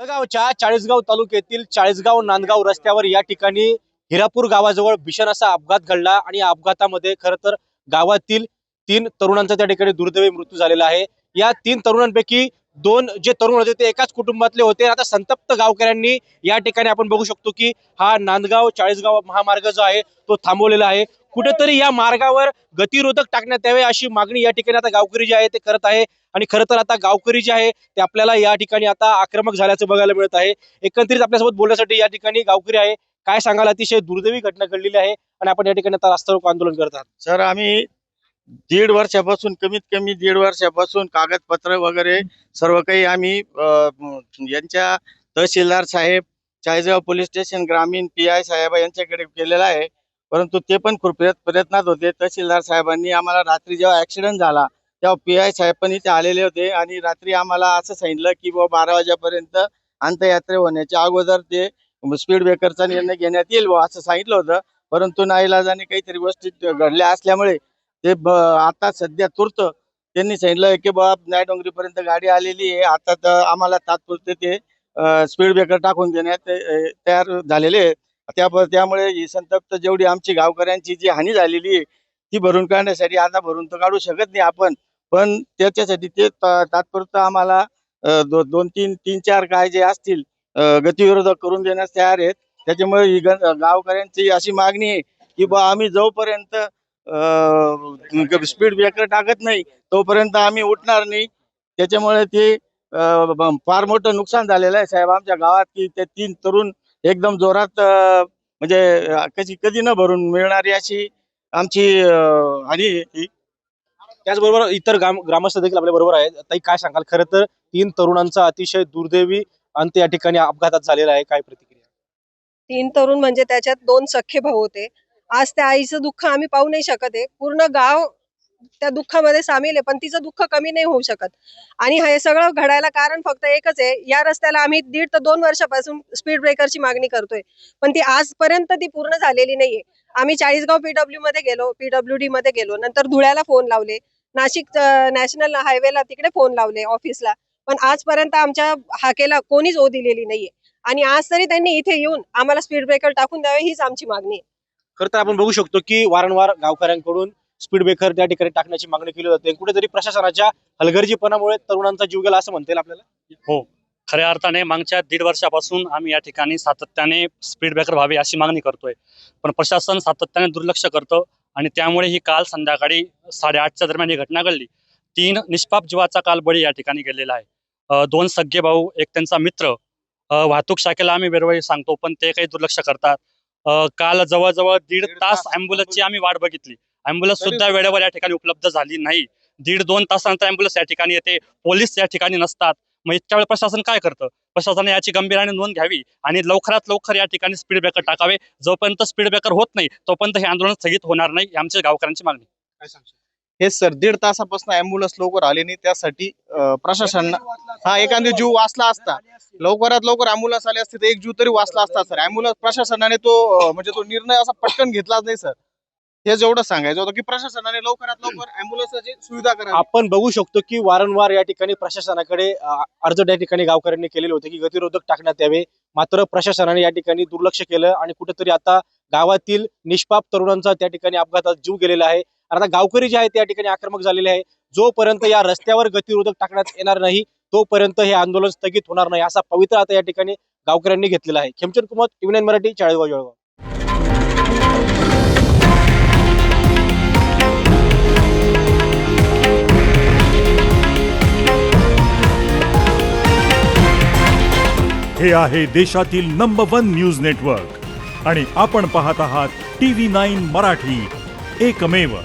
जळगावच्या चाळीसगाव तालुक्यातील चाळीसगाव नांदगाव रस्त्यावर या ठिकाणी हिरापूर गावाजवळ भीषण असा अपघात घडला आणि या अपघातामध्ये खरं तर गावातील 3 तरुणांचा त्या ठिकाणी दुर्दैवी मृत्यू झालेला आहे। या 3 तरुणांपैकी 2 जे तरुण होते ते एकाच कुटुंबातले होते। आता संतप्त गावकऱ्यांनी या ठिकाणी आपण बघू शकतो की हा नांदगाव चाळीसगाव महामार्ग जो आहे तो थांबवलेला आहे। कुठेतरी या मार्गावर गतिरोधक टाकण्यात यावे अशी मागणी या ठिकाणी आता गावकरी जे आहे ते करत आहे। आणि खरं तर आता गावकरी जे आहे ते आपल्याला या ठिकाणी आता आक्रमक झाल्याचं बघायला मिळत आहे। एकंदरीत आपल्यासोबत बोलण्यासाठी या ठिकाणी गावकरी आहे। काय सांगाल, अतिशय दुर्दैवी घटना घडलेली आहे आणि आपण या ठिकाणी आता रस्ता रोको आंदोलन करत आहात। सर, आम्ही दीड वर्षापासून कमीत कमी दीड वर्षापासून कागदपत्र वगैरे सर्व काही आम्ही यांच्या तहसीलदार साहेब, चाळीसगाव पोलीस स्टेशन ग्रामीण PI साहेब यांच्याकडे केलेला आहे, परंतु ते पण खूप प्रयत्नात होते। तहसीलदार साहेबांनी आम्हाला रात्री जेव्हा ऍक्सिडेंट झाला तेव्हा PI साहेब पण इथे आलेले होते आणि रात्री आम्हाला असं सांगितलं की 12 वाजेपर्यंत अंत्ययात्रा होण्याच्या अगोदर ते स्पीड ब्रेकरचा निर्णय घेण्यात येईल असं सांगितलं होतं। परंतु नाईलाजाने काहीतरी गोष्टी घडल्या असल्यामुळे ते आता सध्या तूर्त त्यांनी सांगितलं की नायडोंगरीपर्यंत गाडी आलेली आहे, आता तर आम्हाला तात्पुरते ते स्पीड ब्रेकर टाकून देण्यात तयार झालेले आहेत। त्यामुळे ही संतप्त जेवढी आमची गावकऱ्यांची जी हानी झालेली आहे ती भरून काढण्यासाठी, आता भरून तर काढू शकत नाही आपण, पण त्याच्यासाठी ते तात्पुरतं आम्हाला 2-3-4 काय जे असतील गतिविरोधक करून देण्यास तयार आहेत। त्याच्यामुळे ही गावकऱ्यांची अशी मागणी आहे की आम्ही जोपर्यंत स्पीड ब्रेकर टाकत नाही तोपर्यंत आम्ही उठणार नाही। त्याच्यामुळे ते फार मोठं नुकसान झालेलं आहे साहेब आमच्या गावात, की ते 3 तरुण एकदम जोरात म्हणजे कधी न भरून मिळणारी अशी आमची हानी। त्याचबरोबर इतर ग्रामस्थ देखील आपल्या बरोबर आहेत। ताई, काय सांगाल, खरं तर 3 तरुणांचा अतिशय दुर्दैवी अंत या ठिकाणी अपघातात झालेला आहे, काय प्रतिक्रिया? 3 तरुण म्हणजे त्याच्यात 2 सख्खे भाऊ होते। आज त्या आईचं दुःख आम्ही पाहू नाही शकत आहे, पूर्ण गाव त्या दुःखामध्ये सामील आहे, पण तिचं दुःख कमी नाही होऊ शकत। आणि हे सगळं घडायला कारण फक्त एकच आहे, या रस्त्याला आम्ही 1.5 ते 2 वर्षापासून स्पीड ब्रेकरची मागणी करतोय, पण ती आजपर्यंत ती पूर्ण झालेली नाहीये। आम्ही चाळीसगाव PW मध्ये गेलो, PWD मध्ये गेलो, नंतर धुळ्याला फोन लावले, नाशिक नॅशनल हायवेला तिकडे फोन लावले ऑफिसला, पण आजपर्यंत आमच्या हाकेला कोणीच ओ दिलेली नाहीये। आणि आज तरी त्यांनी इथे येऊन आम्हाला स्पीड ब्रेकर टाकून द्यावे हीच आमची मागणी आहे। खरं तर आपण बघू शकतो की वारंवार गावकऱ्यांकडून स्पीड ब्रेकर त्या ठिकाणी टाकण्याची मागणी केली जाते। कुठेतरी प्रशासनाच्या हलगर्जीपणामुळे तरुणांचा जीव गेला असं म्हणता येईल आपल्याला। हो, खऱ्या अर्थाने मागच्या 1.5 वर्षापासून आम्ही या ठिकाणी सातत्याने स्पीड ब्रेकर व्हावे अशी मागणी करतोय, पण प्रशासन सातत्याने दुर्लक्ष करतं आणि त्यामुळे ही काल संध्याकाळी 8:30च्या दरम्यान ही घटना घडली। 3 निष्पाप जीवाचा काल बळी या ठिकाणी गेलेला आहे। 2 सगळे भाऊ, एक त्यांचा मित्र। वाहतूक शाखेला आम्ही वेळोवेळी सांगतो पण ते काही दुर्लक्ष करतात। काल जवळजवळ 1.5 तास ॲम्ब्युलन्सची आम्ही वाट बघितली, ॲम्ब्युलन्स सुद्धा वेळेवर या ठिकाणी उपलब्ध झाली नाही। 1.5-2 तासानंतर ॲम्ब्युलन्स या ठिकाणी येते, पोलीस या ठिकाणी नसतात। मग इतक्या वेळ प्रशासन काय करतं? प्रशासनाने याची गंभीराने नोंद घ्यावी आणि लवकरात लवकर या ठिकाणी स्पीड ब्रेकर टाकावे। जोपर्यंत स्पीड ब्रेकर होत नाही तोपर्यंत हे आंदोलन स्थगित होणार नाही, ही आमच्या गावकऱ्यांची मागणी। काय सांगशील? हे सर 1.5 तासापासून ॲम्ब्युलन्स लवकर आले नाही, त्यासाठी प्रशासन हा एखादा जीव वाचला असता, लवकरात लवकर ॲम्ब्युलन्स आले असते तर एक जीव तरी वाचला असता सर। ॲम्ब्युलन्स प्रशासनाने म्हणजे तो निर्णय असा पटकन घेतलाच नाही सर। हे जेवढं सांगायचं होतं की प्रशासनाने लवकरात लवकर ॲम्ब्युलन्सची सुविधा करावी। आपण बघू शकतो की वारंवार या ठिकाणी प्रशासनाकडे अर्ज त्या ठिकाणी गावकऱ्यांनी केलेले होते की गतिरोधक टाकण्यात यावे, मात्र प्रशासनाने या ठिकाणी दुर्लक्ष केलं आणि कुठेतरी आता गावातील निष्पाप तरुणांचा त्या ठिकाणी अपघातात जीव गेलेला आहे। आता गावकरी जे आहेत त्या ठिकाणी आक्रमक झालेले आहे। जोपर्यंत या रस्त्यावर गतिरोधक टाकण्यात येणार नाही तोपर्यंत हे आंदोलन स्थगित होणार नाही असा पवित्रा आता या ठिकाणी गावकऱ्यांनी घेतलेला आहे। खेमचंद कुमार, TV9 मराठी, चाळीसगाव जळगाव। हे आहे देशातील नंबर 1 न्यूज नेटवर्क आणि आपण पाहत आहात TV9 मराठी, एकमेव।